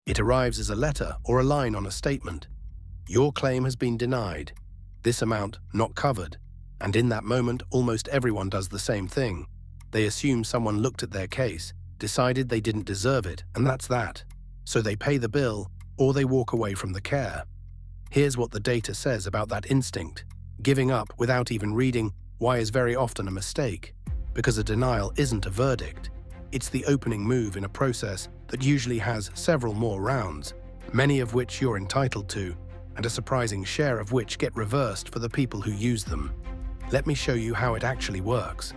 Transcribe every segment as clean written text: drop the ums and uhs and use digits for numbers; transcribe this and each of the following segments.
It arrives as a letter or a line on a statement. Your claim has been denied. This amount not covered. And in that moment, almost everyone does the same thing. They assume someone looked at their case, decided they didn't deserve it, and that's that. So they pay the bill, or they walk away from the care. Here's what the data says about that instinct. Giving up without even reading why is very often a mistake, because a denial isn't a verdict. It's the opening move in a process that usually has several more rounds, many of which you're entitled to, and a surprising share of which get reversed for the people who use them. Let me show you how it actually works.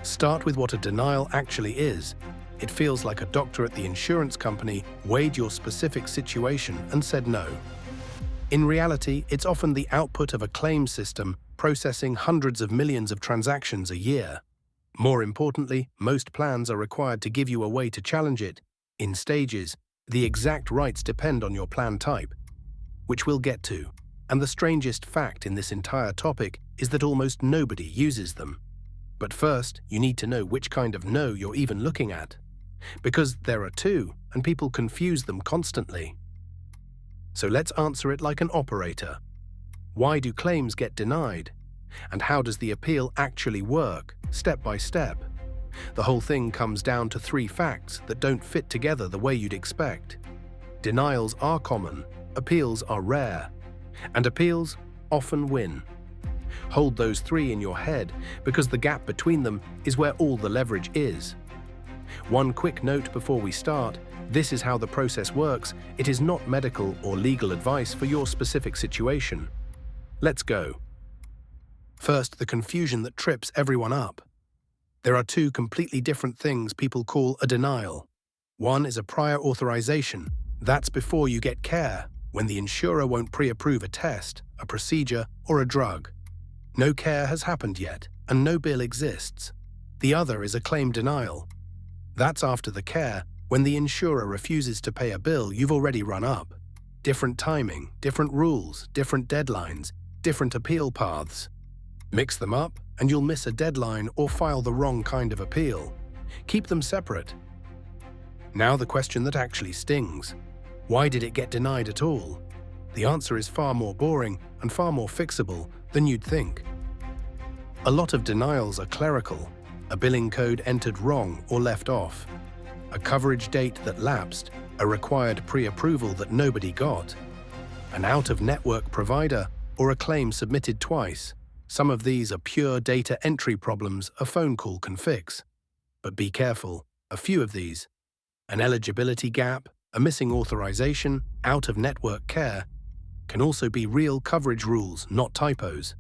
Start with what a denial actually is. It feels like a doctor at the insurance company weighed your specific situation and said no. In reality, it's often the output of a claim system processing hundreds of millions of transactions a year. More importantly, most plans are required to give you a way to challenge it, in stages. The exact rights depend on your plan type, which we'll get to. And the strangest fact in this entire topic is that almost nobody uses them. But first, you need to know which kind of no you're even looking at. Because there are two, and people confuse them constantly. So let's answer it like an operator. Why do claims get denied? And how does the appeal actually work, step by step? The whole thing comes down to three facts that don't fit together the way you'd expect. Denials are common, appeals are rare, and appeals often win. Hold those three in your head, because the gap between them is where all the leverage is. One quick note before we start: this is how the process works. It is not medical or legal advice for your specific situation. Let's go. First, the confusion that trips everyone up. There are two completely different things people call a denial. One is a prior authorization. That's before you get care, when the insurer won't pre-approve a test, a procedure, or a drug. No care has happened yet, and no bill exists. The other is a claim denial. That's after the care, when the insurer refuses to pay a bill you've already run up. Different timing, different rules, different deadlines, different appeal paths. Mix them up, and you'll miss a deadline or file the wrong kind of appeal. Keep them separate. Now the question that actually stings. Why did it get denied at all? The answer is far more boring and far more fixable than you'd think. A lot of denials are clerical, a billing code entered wrong or left off, a coverage date that lapsed, a required pre-approval that nobody got, an out-of-network provider, or a claim submitted twice. Some of these are pure data entry problems a phone call can fix. But be careful, a few of these, an eligibility gap, a missing authorization, out-of-network care, can also be real coverage rules, not typos.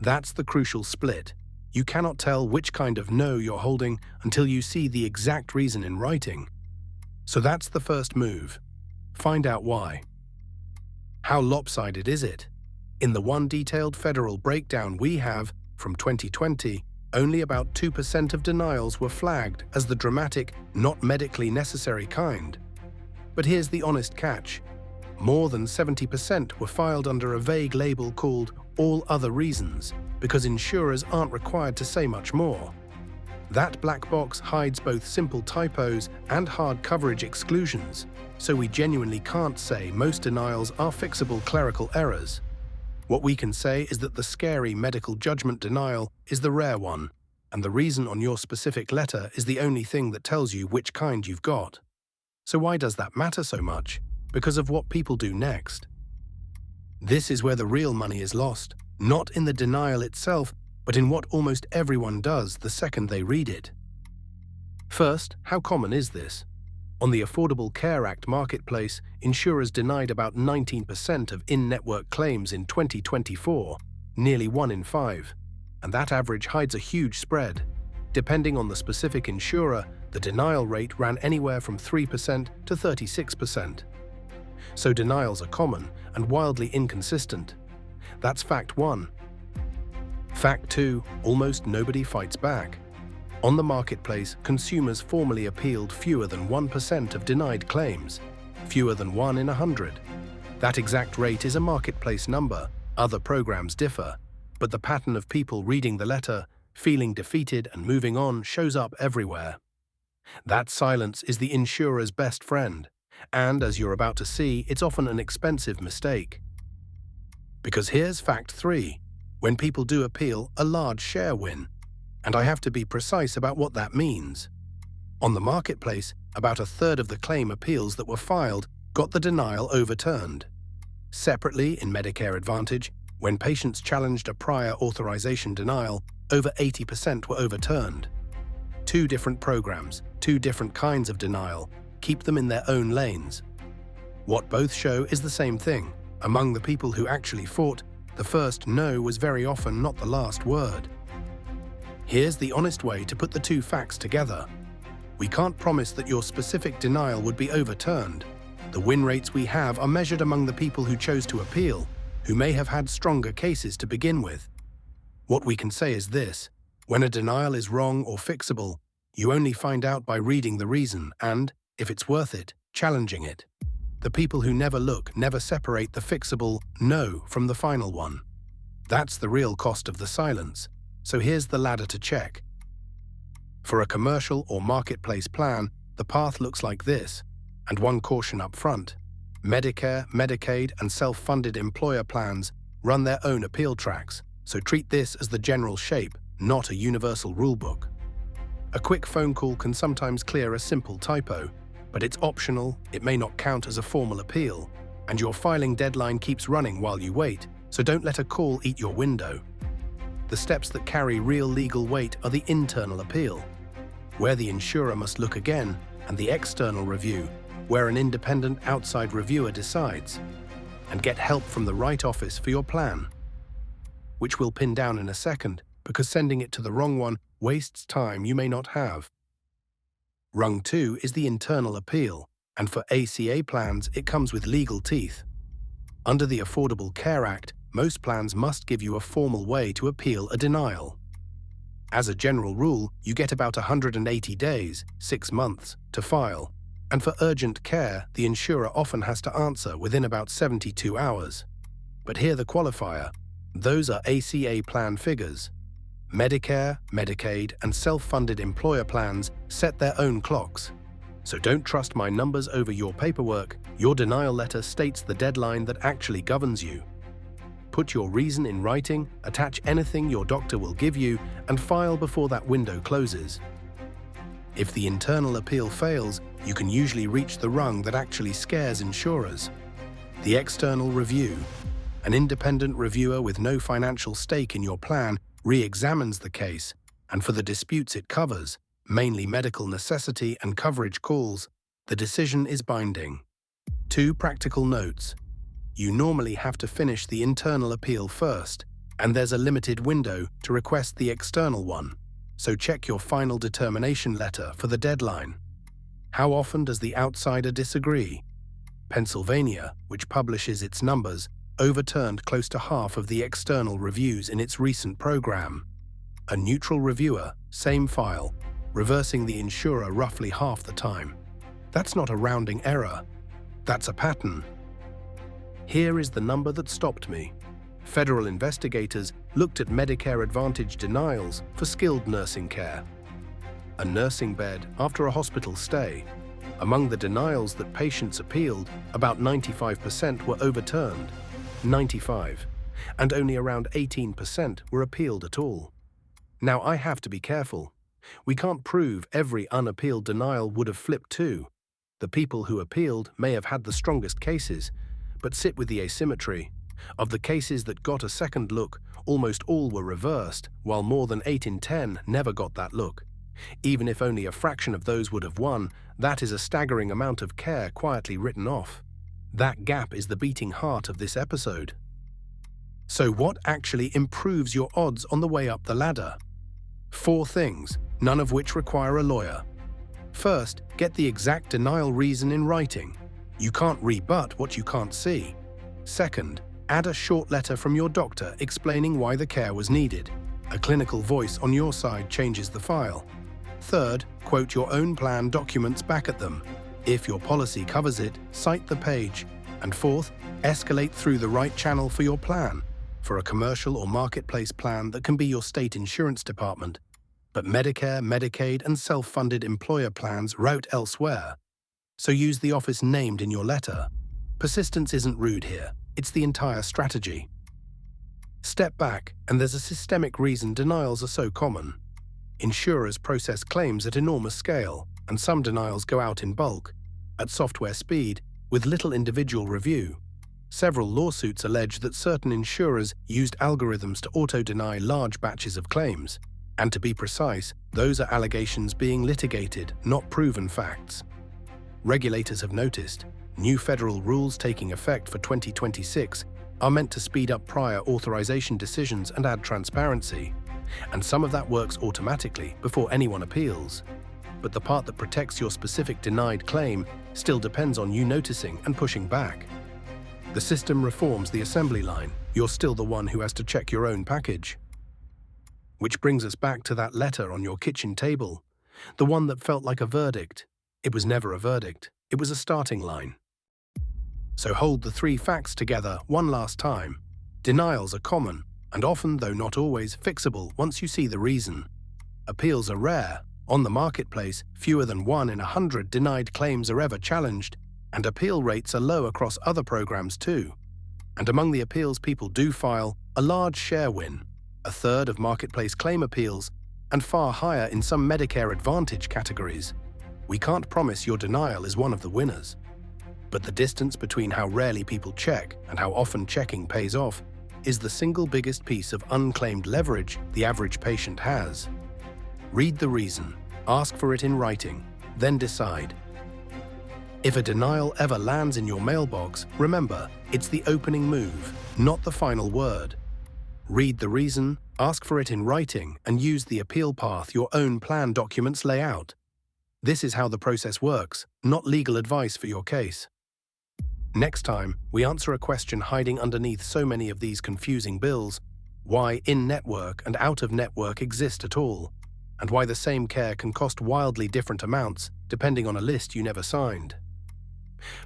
That's the crucial split. You cannot tell which kind of no you're holding until you see the exact reason in writing. So that's the first move. Find out why. How lopsided is it? In the one detailed federal breakdown we have from 2020, only about 2% of denials were flagged as the dramatic, not medically necessary kind. But here's the honest catch. More than 70% were filed under a vague label called all other reasons, because insurers aren't required to say much more. That black box hides both simple typos and hard coverage exclusions, so we genuinely can't say most denials are fixable clerical errors. What we can say is that the scary medical judgment denial is the rare one, and the reason on your specific letter is the only thing that tells you which kind you've got. So why does that matter so much? Because of what people do next. This is where the real money is lost, not in the denial itself, but in what almost everyone does the second they read it. First, how common is this? On the Affordable Care Act marketplace, insurers denied about 19% of in-network claims in 2024, nearly 1 in 5, and that average hides a huge spread. Depending on the specific insurer, the denial rate ran anywhere from 3% to 36%. So denials are common and wildly inconsistent. That's fact one. Fact two, almost nobody fights back. On the marketplace, consumers formally appealed fewer than 1% of denied claims, fewer than 1 in 100. That exact rate is a marketplace number. Other programs differ, but the pattern of people reading the letter, feeling defeated and moving on shows up everywhere. That silence is the insurer's best friend, And as you're about to see, it's often an expensive mistake. Because here's fact 3. When people do appeal, a large share win. And I have to be precise about what that means. On the marketplace, about a third of the claim appeals that were filed got the denial overturned. Separately, in Medicare Advantage, when patients challenged a prior authorization denial, over 80% were overturned. 2 different programs, 2 different kinds of denial. Keep them in their own lanes. What both show is the same thing. Among the people who actually fought, the first no was very often not the last word. Here's the honest way to put the 2 facts together. We can't promise that your specific denial would be overturned. The win rates we have are measured among the people who chose to appeal, who may have had stronger cases to begin with. What we can say is this: when a denial is wrong or fixable, you only find out by reading the reason and, if it's worth it, challenging it. The people who never look never separate the fixable no from the final one. That's the real cost of the silence. So here's the ladder to check. For a commercial or marketplace plan, the path looks like this. And one caution up front: Medicare, Medicaid, and self-funded employer plans run their own appeal tracks, so treat this as the general shape, not a universal rulebook. A quick phone call can sometimes clear a simple typo, but it's optional, it may not count as a formal appeal, and your filing deadline keeps running while you wait, so don't let a call eat your window. The steps that carry real legal weight are the internal appeal, where the insurer must look again, and the external review, where an independent outside reviewer decides, and get help from the right office for your plan, which we'll pin down in a second, because sending it to the wrong one wastes time you may not have. Rung 2 is the internal appeal, and for ACA plans it comes with legal teeth. Under the Affordable Care Act, most plans must give you a formal way to appeal a denial. As a general rule, you get about 180 days, 6 months, to file. And for urgent care, the insurer often has to answer within about 72 hours. But here the qualifier: those are ACA plan figures. Medicare, Medicaid, and self-funded employer plans set their own clocks. So don't trust my numbers over your paperwork. Your denial letter states the deadline that actually governs you. Put your reason in writing, attach anything your doctor will give you, and file before that window closes. If the internal appeal fails, you can usually reach the rung that actually scares insurers: the external review. An independent reviewer with no financial stake in your plan re-examines the case, and for the disputes it covers, mainly medical necessity and coverage calls, the decision is binding. 2 practical notes. You normally have to finish the internal appeal first, and there's a limited window to request the external one. So check your final determination letter for the deadline. How often does the outsider disagree? Pennsylvania, which publishes its numbers, overturned close to half of the external reviews in its recent program. A neutral reviewer, same file, reversing the insurer roughly half the time. That's not a rounding error. That's a pattern. Here is the number that stopped me. Federal investigators looked at Medicare Advantage denials for skilled nursing care. A nursing bed after a hospital stay. Among the denials that patients appealed, about 95% were overturned. 95. And only around 18% were appealed at all. Now I have to be careful. We can't prove every unappealed denial would have flipped too. The people who appealed may have had the strongest cases, but sit with the asymmetry. Of the cases that got a second look, almost all were reversed, while more than 8 in 10 never got that look. Even if only a fraction of those would have won, that is a staggering amount of care quietly written off. That gap is the beating heart of this episode. So what actually improves your odds on the way up the ladder? 4 things, none of which require a lawyer. First, get the exact denial reason in writing. You can't rebut what you can't see. Second, add a short letter from your doctor explaining why the care was needed. A clinical voice on your side changes the file. Third, quote your own plan documents back at them. If your policy covers it, cite the page. And fourth, escalate through the right channel for your plan. For a commercial or marketplace plan that can be your state insurance department. But Medicare, Medicaid, and self-funded employer plans route elsewhere. So use the office named in your letter. Persistence isn't rude here, it's the entire strategy. Step back, and there's a systemic reason denials are so common. Insurers process claims at enormous scale, and some denials go out in bulk, at software speed, with little individual review. Several lawsuits allege that certain insurers used algorithms to auto-deny large batches of claims. And to be precise, those are allegations being litigated, not proven facts. Regulators have noticed new federal rules taking effect for 2026 are meant to speed up prior authorization decisions and add transparency. And some of that works automatically before anyone appeals. But the part that protects your specific denied claim still depends on you noticing and pushing back. The system reforms the assembly line. You're still the one who has to check your own package. Which brings us back to that letter on your kitchen table, the one that felt like a verdict. It was never a verdict, it was a starting line. So hold the three facts together one last time. Denials are common, and often, though not always, fixable once you see the reason. Appeals are rare. On the marketplace, fewer than 1 in 100 denied claims are ever challenged, and appeal rates are low across other programs too. And among the appeals people do file, a large share win, a third of marketplace claim appeals, and far higher in some Medicare Advantage categories. We can't promise your denial is one of the winners. But the distance between how rarely people check and how often checking pays off is the single biggest piece of unclaimed leverage the average patient has. Read the reason, ask for it in writing, then decide. If a denial ever lands in your mailbox, remember, it's the opening move, not the final word. Read the reason, ask for it in writing, and use the appeal path your own plan documents lay out. This is how the process works, not legal advice for your case. Next time, we answer a question hiding underneath so many of these confusing bills: why in-network and out-of-network exist at all, and why the same care can cost wildly different amounts depending on a list you never signed.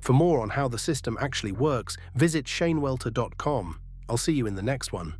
For more on how the system actually works, visit shanewelter.com. I'll see you in the next one.